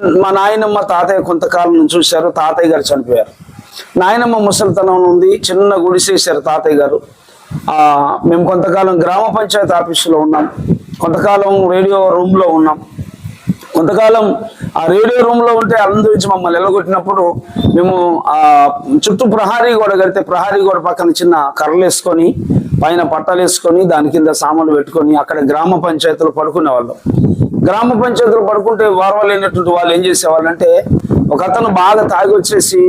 మా నాయనమ్మ తాతయ్య కొంతకాలం చూశారు, తాతయ్య గారు చనిపోయారు. నాయనమ్మ ముసలితనం ఉంది, చిన్న గుడిసేశారు తాతయ్య గారు. మేము కొంతకాలం గ్రామ పంచాయతీ ఆఫీసులో ఉన్నాం, కొంతకాలం రేడియో రూమ్లో ఉన్నాం. కొంతకాలం ఆ రేడియో రూమ్లో ఉంటే అందరి నుంచి మమ్మల్ని ఎల్లగొట్టినప్పుడు మేము చుట్టూ ప్రహారీ గోడ కడితే ప్రహారీ గోడ పక్కన చిన్న కర్రలు వేసుకొని పైన పట్టాలు వేసుకొని దాని కింద సామాన్లు పెట్టుకొని అక్కడ గ్రామ పంచాయతీలు పడుకునేవాళ్ళం. గ్రామ పంచాయతీలు పడుకుంటే వారవలేనటువంటి వాళ్ళు ఏం చేసేవాళ్ళు అంటే, ఒక అతను బాగా తాగి వచ్చేసి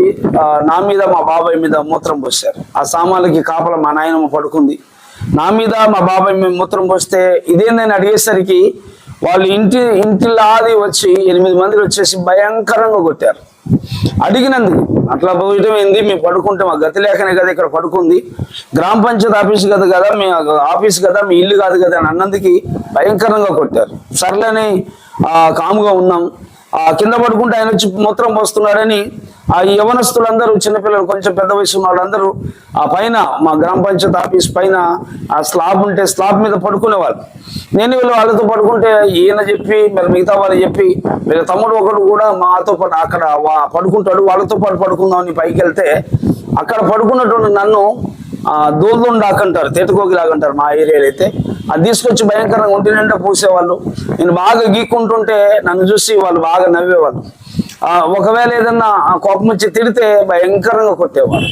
నా మీద మా బాబాయ్ మీద మూత్రం పోసారు. ఆ సామాన్లకి కాపల మా నాయనమ్మ పడుకుంది, నా మీద మా బాబాయ్ మీద మూత్రం పోస్తే ఇదేందని అడిగేసరికి వాళ్ళు ఇంటిలాది వచ్చి 8 మంది వచ్చేసి భయంకరంగా కొట్టారు. అడిగినందుకు అట్లా పోయటం ఏంది, మేము పడుకుంటే మా గతి లేకనే కదా ఇక్కడ పడుకుంది, గ్రామ పంచాయతీ ఆఫీస్ కదా మీ ఆఫీస్ కదా మీ ఇల్లు కాదు కదా అని అన్నందుకు భయంకరంగా కొట్టారు. సర్లేని కాముగా ఉన్నాం. కింద పడుకుంటే ఆయన వచ్చి మూత్రం పోస్తున్నాడని ఆ యవనస్తులందరూ, చిన్నపిల్లలు కొంచెం పెద్ద వయసు ఉన్న వాళ్ళందరూ ఆ పైన మా గ్రామ పంచాయతీ ఆఫీస్ పైన ఆ స్లాబ్ ఉంటే స్లాబ్ మీద పడుకునేవాళ్ళు. నేను వీళ్ళు వాళ్ళతో పడుకుంటే ఈయన చెప్పి మరి మిగతా వాళ్ళు చెప్పి వీళ్ళ తమ్ముడు ఒకడు కూడా మాతో పాటు అక్కడ పడుకుంటాడు, వాళ్ళతో పాటు పడుకుందామని పైకి వెళ్తే అక్కడ పడుకున్నటువంటి నన్ను దోల్దొండాకంటారు, తేటకోగిలాగంటారు మా ఏరియాలో అయితే. అది తీసుకొచ్చి భయంకరంగా ఒంటి నిండా పూసేవాళ్ళు. నేను బాగా గీక్కుంటుంటే నన్ను చూసి వాళ్ళు బాగా నవ్వేవాళ్ళు. ఒకవేళ ఏదన్నా కోపం వచ్చి తిడితే భయంకరంగా కొట్టేవాళ్ళు.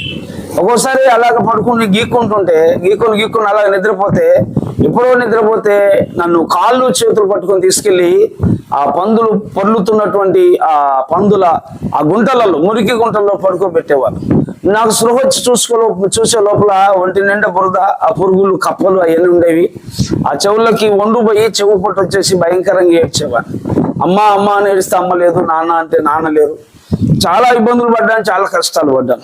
ఒక్కోసారి అలాగ పడుకుని గీక్కుంటుంటే గీక్కుని అలాగ నిద్రపోతే, ఎప్పుడో నిద్రపోతే నన్ను కాళ్ళు చేతులు పట్టుకొని తీసుకెళ్ళి ఆ పందులు పొర్లుతున్నటువంటి ఆ పందుల ఆ గుంటలలో, మురికి గుంటల్లో పడుకోబెట్టేవాళ్ళు. నాకు స్పృహ వచ్చి చూసే లోపల ఒంటి నిండా బురద, ఆ పురుగులు కప్పలు అవన్నీ ఉండేవి. ఆ చెవులకి పోయి చెవు పొట్టు వచ్చేసి భయంకరంగా ఏడ్చేవాడు. అమ్మ అమ్మ అని ఏడిస్తే అమ్మ లేదు, నాన్న అంటే నాన్న లేరు. చాలా ఇబ్బందులు పడ్డాను, చాలా కష్టాలు పడ్డాను.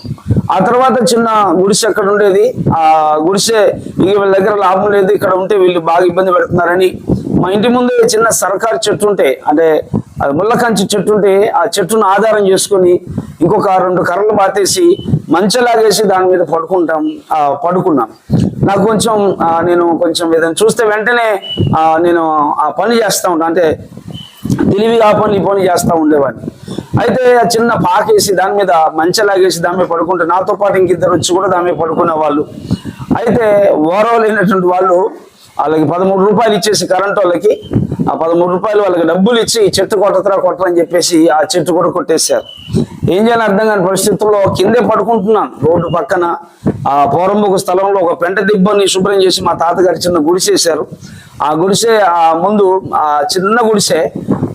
ఆ తర్వాత చిన్న గుడిసె ఎక్కడ ఉండేది, ఆ గుడిసె వీళ్ళ దగ్గర లాభం లేదు, ఇక్కడ ఉంటే వీళ్ళు బాగా ఇబ్బంది పెడుతున్నారని మా ఇంటి ముందు చిన్న సర్కారు చెట్టు ఉంటే, అంటే ముళ్ళకంచి చెట్టు ఉంటే ఆ చెట్టును ఆధారం చేసుకొని ఇంకొక 2 కర్రలు పాతేసి మంచలాగేసి దాని మీద పడుకున్నాను. నాకు నేను కొంచెం ఏదైనా చూస్తే వెంటనే నేను ఆ పని చేస్తూ ఉంటాను, అంటే తెలివిగా ఈ పని చేస్తూ ఉండేవాడిని. అయితే ఆ చిన్న పాకేసి దాని మీద మంచలాగేసి దాని మీద పడుకుంటే నాతో పాటు ఇంకిద్దరు వచ్చి కూడా దాని మీద పడుకునే వాళ్ళు. అయితే ఓరవలేనటువంటి వాళ్ళు వాళ్ళకి 13 రూపాయలు ఇచ్చేసి కరెంట్ వాళ్ళకి ఆ 13 రూపాయలు వాళ్ళకి డబ్బులు ఇచ్చి చెట్టు కొట్టరని చెప్పేసి ఆ చెట్టు కూడా కొట్టేశారు. ఏం చేయాలని అర్థం కాని పరిస్థితుల్లో కిందే పడుకుంటున్నాను. రోడ్డు పక్కన ఆ పోరంబొక స్థలంలో ఒక పెంట దిబ్బని శుభ్రం చేసి మా తాతగారు చిన్న గుడిసేశారు. ఆ గుడిసె ముందు ఆ చిన్న గుడిసె,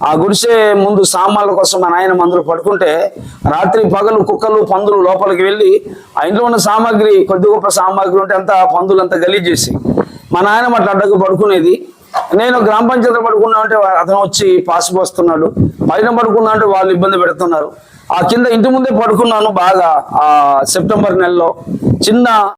ఆ గుడిసె ముందు సామాన్ల కోసం మా నాయన మందులు పడుకుంటే రాత్రి పగలు కుక్కలు పందులు లోపలికి వెళ్ళి ఆ ఇంట్లో ఉన్న సామాగ్రి, కొద్ది గొప్ప సామాగ్రి ఉంటే అంతా పందులు అంతా గలీజ్ చేసి మా నాయన అట్లా అడ్డకు పడుకునేది. నేను గ్రామ పంచాయతీ పడుకున్నా అంటే అతను వచ్చి పాసు పోస్తున్నాడు, పైన పడుకున్నా అంటే వాళ్ళు ఇబ్బంది పెడుతున్నారు. ఆ కింద ఇంటి ముందే పడుకున్నాను బాగా. సెప్టెంబర్ నెలలో చిన్న